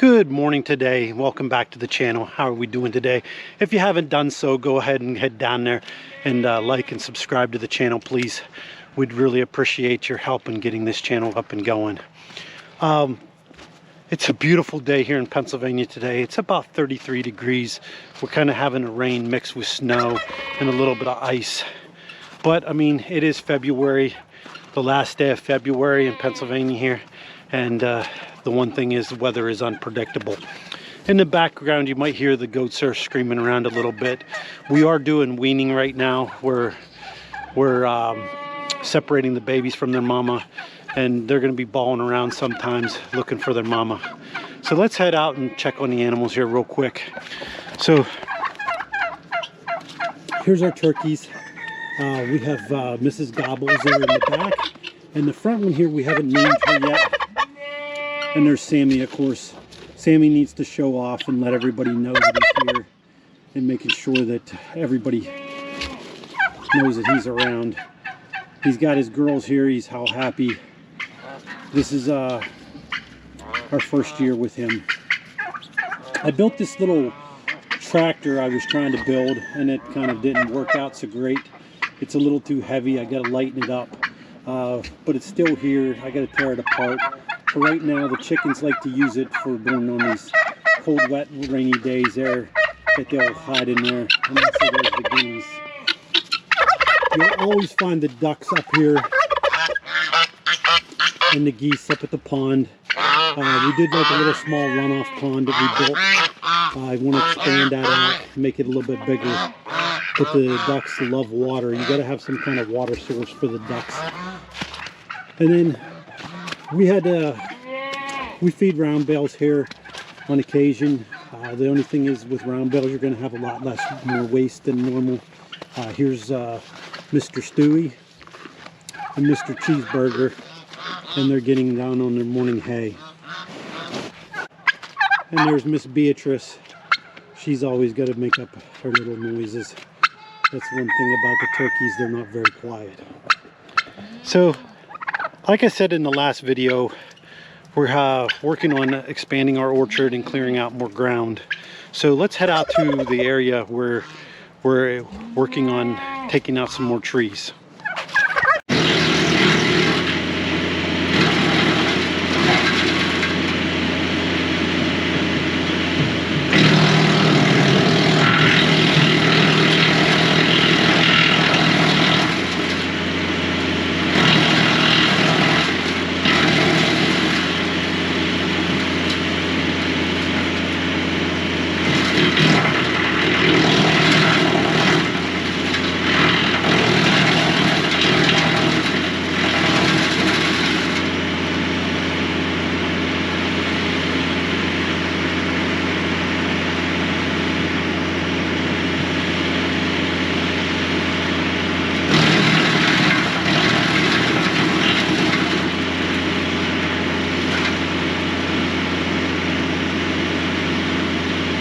Good morning today. Welcome back to the channel. How are we doing today? If you haven't done so, go ahead and head down there and like and subscribe to the channel, please. We'd really appreciate your help in getting this channel up and going. It's a beautiful day here in Pennsylvania today. It's about 33 degrees. We're kind of having a rain mixed with snow and a little bit of ice. But I mean, it is February, the last day of February in Pennsylvania here. And the one thing is the weather is unpredictable. In the background, you might hear the goats are screaming around a little bit. We are doing weaning right now. We're separating the babies from their mama, and they're going to be bawling around sometimes looking for their mama. So let's head out and check on the animals here real quick. So here's our turkeys. We have Mrs. Gobbles there in the back, and the front one here we haven't named her yet. And there's Sammy, of course. Sammy needs to show off and let everybody know that he's here, and making sure that everybody knows that he's around. He's got his girls here. He's how happy. This is our first year with him. I built this little tractor I was trying to build, and it kind of didn't work out so great. It's a little too heavy. I got to lighten it up, but it's still here. I got to tear it apart. For right now, the chickens like to use it for going on these cold, wet, rainy days there, that they'll hide in there. And also there's the geese. You'll always find the ducks up here and the geese up at the pond. We did like a little small runoff pond that we built. I want to expand that out, make it a little bit bigger. But the ducks love water. You got to have some kind of water source for the ducks. And then we feed round bales here on occasion. The only thing is with round bales, you're going to have a lot more waste than normal. Here's Mr. Stewie and Mr. Cheeseburger, and they're getting down on their morning hay. And there's Miss Beatrice. She's always got to make up her little noises. That's one thing about the turkeys, they're not very quiet. So, like I said in the last video, we're working on expanding our orchard and clearing out more ground. So let's head out to the area where we're working on taking out some more trees.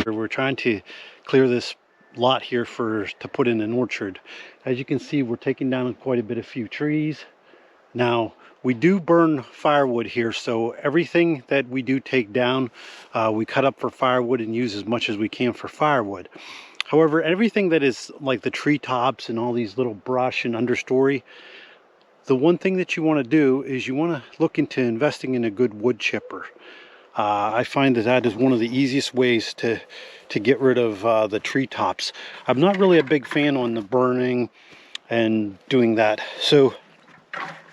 We're trying to clear this lot here to put in an orchard. As you can see, we're taking down quite a few trees. Now, we do burn firewood here, so everything that we do take down, we cut up for firewood and use as much as we can for firewood. However, everything that is like the treetops and all these little brush and understory, the one thing that you want to do is you want to look into investing in a good wood chipper. I find that is one of the easiest ways to get rid of the treetops. I'm not really a big fan on the burning and doing that. So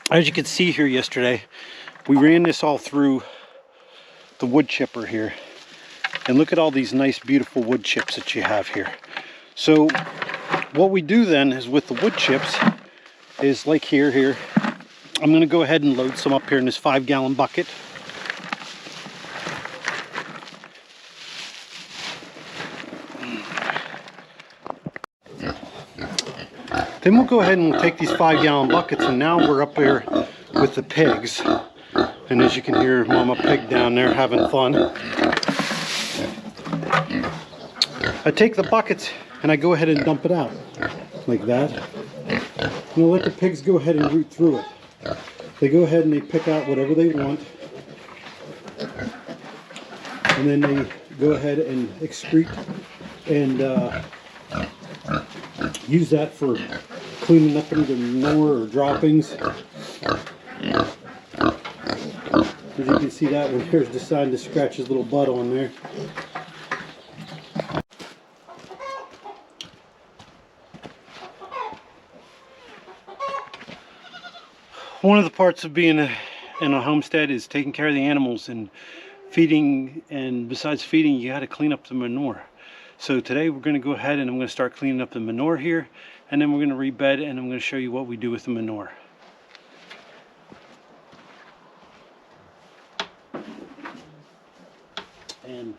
as you can see here yesterday, we ran this all through the wood chipper here. And look at all these nice beautiful wood chips that you have here. So what we do then is with the wood chips is like here. I'm going to go ahead and load some up here in this 5-gallon bucket. Then we'll go ahead and take these 5-gallon buckets, and now we're up here with the pigs. And as you can hear, Mama Pig down there having fun. I take the buckets and I go ahead and dump it out like that. And I'll let the pigs go ahead and root through it. They go ahead and they pick out whatever they want. and then they go ahead and excrete and use that for cleaning up either manure or droppings. As you can see, that one here's deciding to scratch his little butt on there. One of the parts of being in a homestead is taking care of the animals and feeding, and besides feeding, you got to clean up the manure. So today we're going to go ahead and I'm going to start cleaning up the manure here, and then we're going to rebed, and I'm going to show you what we do with the manure. And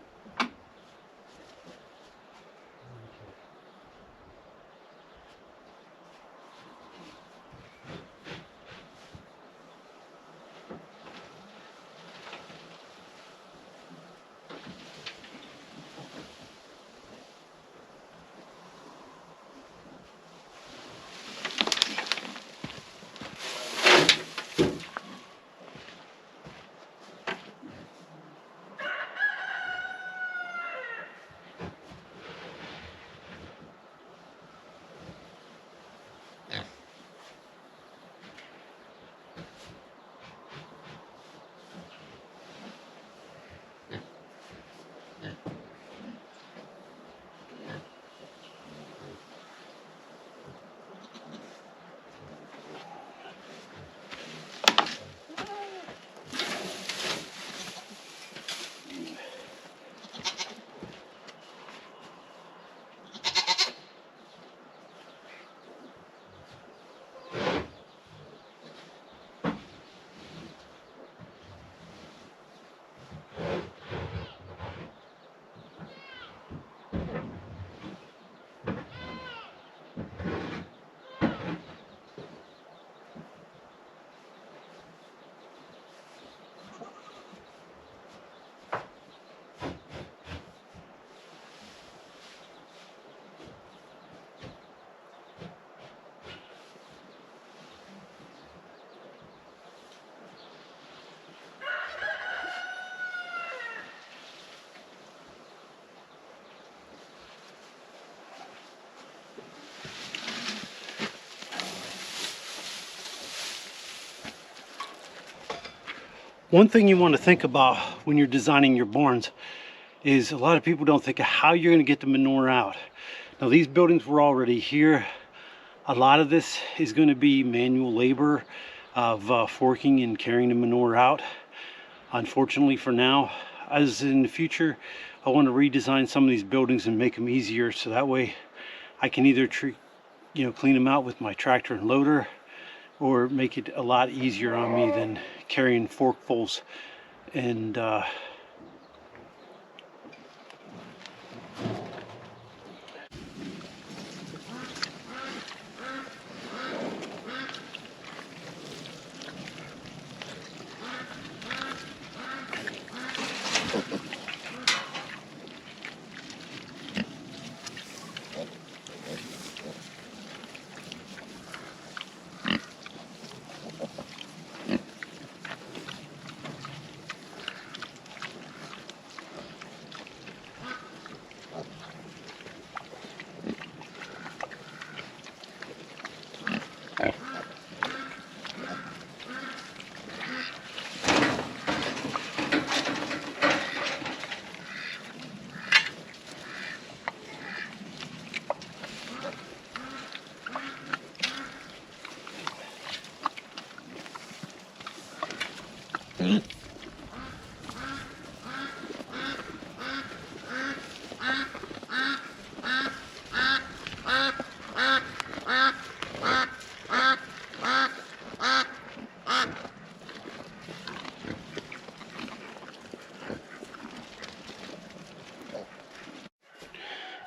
one thing you want to think about when you're designing your barns is a lot of people don't think of how you're going to get the manure out. Now, these buildings were already here. A lot of this is going to be manual labor of forking and carrying the manure out. Unfortunately for now, as in the future, I want to redesign some of these buildings and make them easier, so that way I can either clean them out with my tractor and loader, or make it a lot easier on me than carrying forkfuls and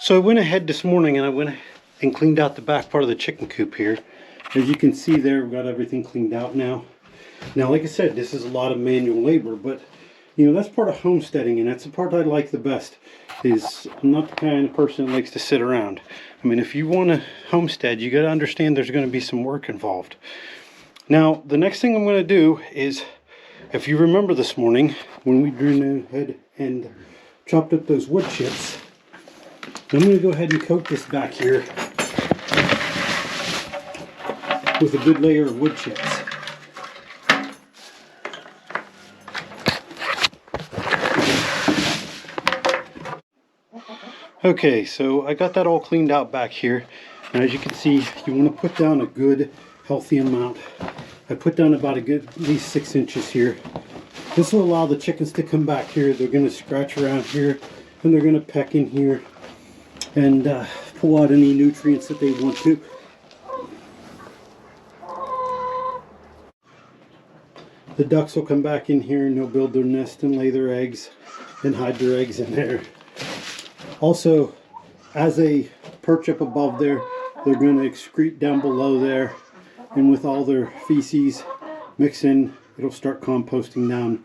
So I went ahead this morning and I went and cleaned out the back part of the chicken coop here. As you can see there, we've got everything cleaned out now. Now, like I said, this is a lot of manual labor, but that's part of homesteading, and that's the part I like the best. Is I'm not the kind of person that likes to sit around. I mean, if you want to homestead, you got to understand there's going to be some work involved. Now, the next thing I'm going to do is, if you remember this morning when we went ahead and chopped up those wood chips. I'm going to go ahead and coat this back here with a good layer of wood chips. Okay, so I got that all cleaned out back here, and as you can see, you want to put down a good healthy amount. I put down about a good at least 6 inches here. This will allow the chickens to come back here. They're going to scratch around here, and they're going to peck in here and pull out any nutrients that they want to. The ducks will come back in here and they'll build their nest and lay their eggs and hide their eggs in there. Also, as they perch up above there, they're going to excrete down below there, and with all their feces mix in, it'll start composting down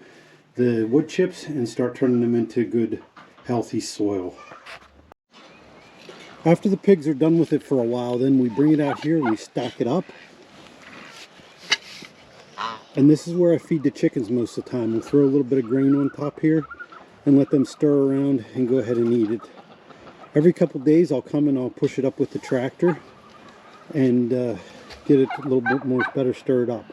the wood chips and start turning them into good healthy soil. After the pigs are done with it for a while, then we bring it out here and we stack it up. And this is where I feed the chickens most of the time. We'll throw a little bit of grain on top here and let them stir around and go ahead and eat it. Every couple days I'll come and I'll push it up with the tractor and get it a little bit more better stirred up.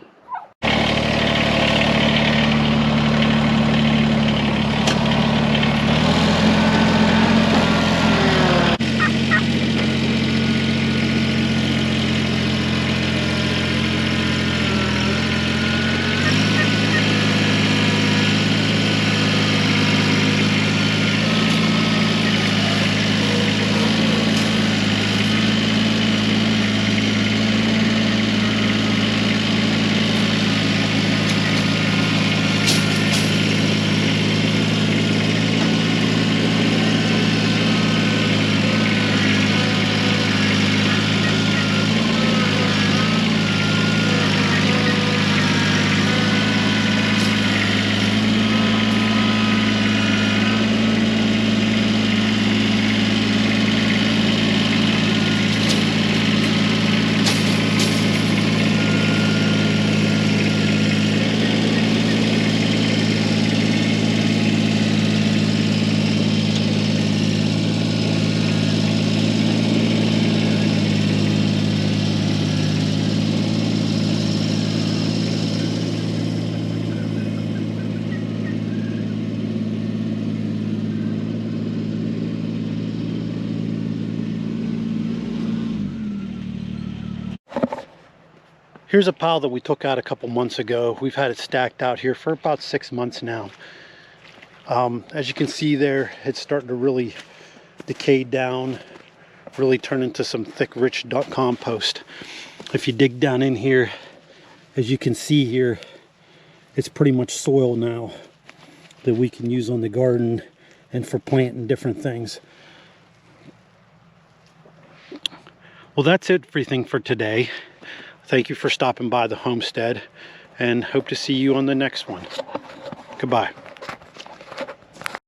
Here's a pile that we took out a couple months ago. We've had it stacked out here for about 6 months now. As you can see there, it's starting to really decay down, really turn into some thick, rich duck compost. If you dig down in here, as you can see here, it's pretty much soil now that we can use on the garden and for planting different things. Well, that's everything for today. Thank you for stopping by the homestead, and hope to see you on the next one. Goodbye.